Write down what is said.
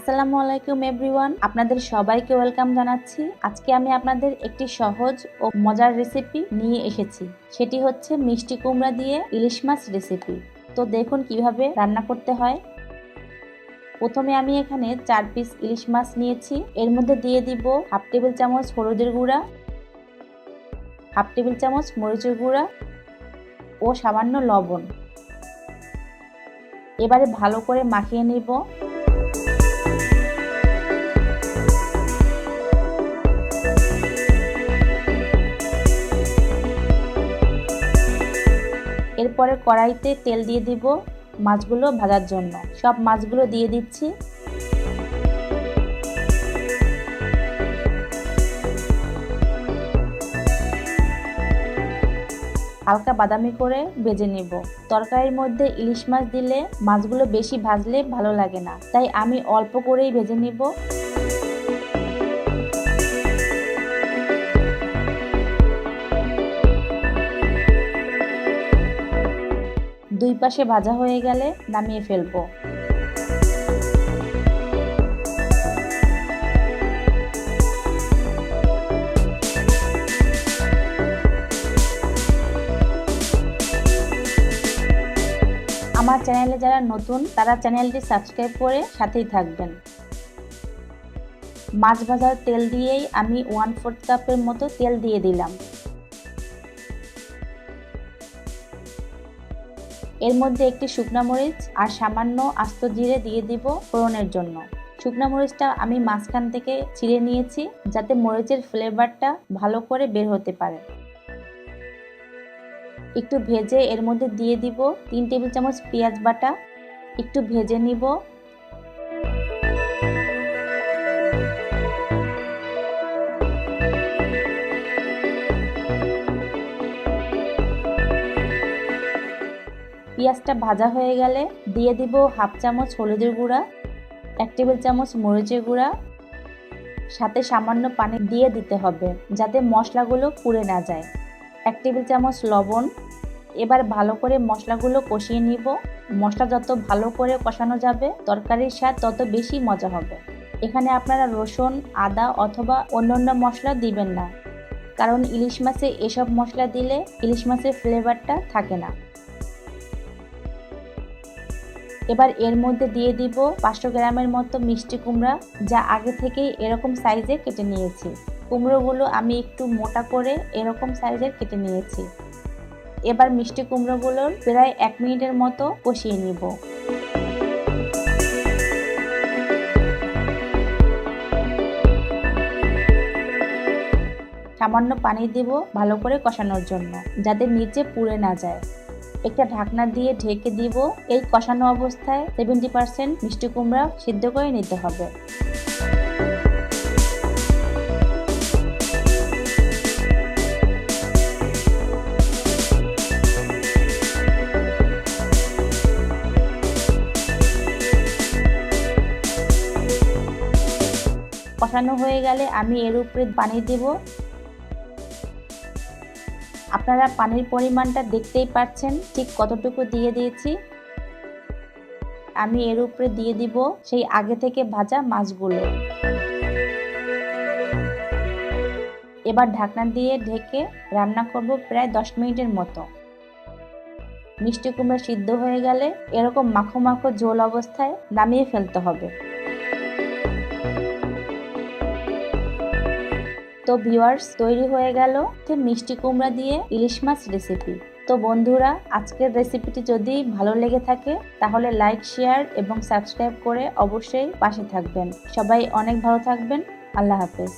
আসসালামু আলাইকুম এভরিওয়ান, আপনাদের সবাইকে ওয়েলকাম জানাচ্ছি। আজকে আমি আপনাদের একটি সহজ ও মজার রেসিপি নিয়ে এসেছি। সেটি হচ্ছে মিষ্টি কুমড়া দিয়ে ইলিশ মাছ রেসিপি। তো দেখুন কিভাবে রান্না করতে হয়। প্রথমে আমি এখানে 4 পিস ইলিশ মাছ নিয়েছি। এর মধ্যে দিয়ে দিব হাফ টেবিল চামচ হলুদের গুঁড়া, হাফ টেবিল চামচ মরিচের গুঁড়া ও সামান্য লবণ। এবারে ভালো করে মাখিয়ে নিব। এরপরে কড়াইতে তেল দিয়ে দিব মাছগুলো ভাজার জন্য। সব মাছগুলো দিয়ে দিচ্ছি। হালকা বাদামি করে ভেজে নেব। তরকারির মধ্যে ইলিশ মাছ দিলে মাছগুলো বেশি ভাজলে ভালো লাগে না, তাই আমি অল্প করেই ভেজে নিব। দুই পাশে ভাজা হয়ে গেলে নামিয়ে ফেলবো। আমার চ্যানেলে যারা নতুন তারা চ্যানেলটি সাবস্ক্রাইব করে সাথেই থাকবেন। মাছ ভাজার তেল দিয়েই আমি 1/4 কাপের মতো তেল দিয়ে দিলাম। এর মধ্যে একটি শুকনা মরিচ আর সামান্য আস্ত জিরে দিয়ে দিব ফোড়নের জন্য। শুকনা মরিচটা আমি মাঝখান থেকে ছিঁড়ে নিয়েছি যাতে মরিচের ফ্লেভারটা ভালো করে বের হতে পারে। একটু ভেজে এর মধ্যে দিয়ে দিব 3 টেবিল চামচ পেঁয়াজ বাটা। একটু ভেজে নিব। পেঁয়াজটা ভাজা হয়ে গেলে দিয়ে দিব হাফ চামচ হলুদের গুঁড়া, 1 টেবিল চামচ মরিচের গুঁড়া, সাথে সামান্য পানি দিয়ে দিতে হবে যাতে মশলাগুলো পুড়ে না যায়। 1 টেবিল চামচ লবণ। এবার ভালো করে মশলাগুলো কষিয়ে নিব। মশলা যত ভালো করে কষানো যাবে তরকারির স্বাদ তত বেশি মজা হবে। এখানে আপনারা রসুন, আদা অথবা অন্যান্য মশলা দিবেন না, কারণ ইলিশ মাছে এসব মশলা দিলে ইলিশ মাছের ফ্লেভারটা থাকে না। এবার এর মধ্যে দিয়ে দিব 500 গ্রামের মতো মিষ্টি কুমড়া, যা আগে থেকেই এরকম সাইজে কেটে নিয়েছি। কুমড়োগুলো আমি একটু মোটা করে এরকম সাইজের কেটে নিয়েছি। এবার মিষ্টি কুমড়োগুলোর প্রায় 1 মিনিটের মতো কষিয়ে নিব। সামান্য পানি দিব ভালো করে কষানোর জন্য, যাতে নিচে পুড়ে না যায়। একটা ঢাকনা দিয়ে ঢেকে দিব। এই কষানো অবস্থায় 70% মিষ্টি কুমড়া সিদ্ধ করে নিতে হবে। কষানো হয়ে গেলে আমি এর উপরে পানি দেব। আপনারা পানির পরিমাণটা দেখতেই পাচ্ছেন ঠিক কতটুকু দিয়ে দিয়েছি। আমি এর উপরে দিয়ে দিব সেই আগে থেকে ভাজা মাছগুলো। এবার ঢাকনা দিয়ে ঢেকে রান্না করব প্রায় 10 মিনিটের মতো। মিষ্টি কুমড়া সিদ্ধ হয়ে গেলে এরকম মাখো মাখো ঝোল অবস্থায় নামিয়ে ফেলতে হবে। তো ভিউয়ার্স, তৈরি হয়ে গেল মিষ্টি কুমড়া দিয়ে ইলিশ মাছ রেসিপি। তো বন্ধুরা, আজকের রেসিপিটি যদি ভালো লেগে থাকে তাহলে লাইক, শেয়ার এবং সাবস্ক্রাইব করে অবশ্যই পাশে থাকবেন। সবাই অনেক ভালো থাকবেন। আল্লাহ হাফেজ।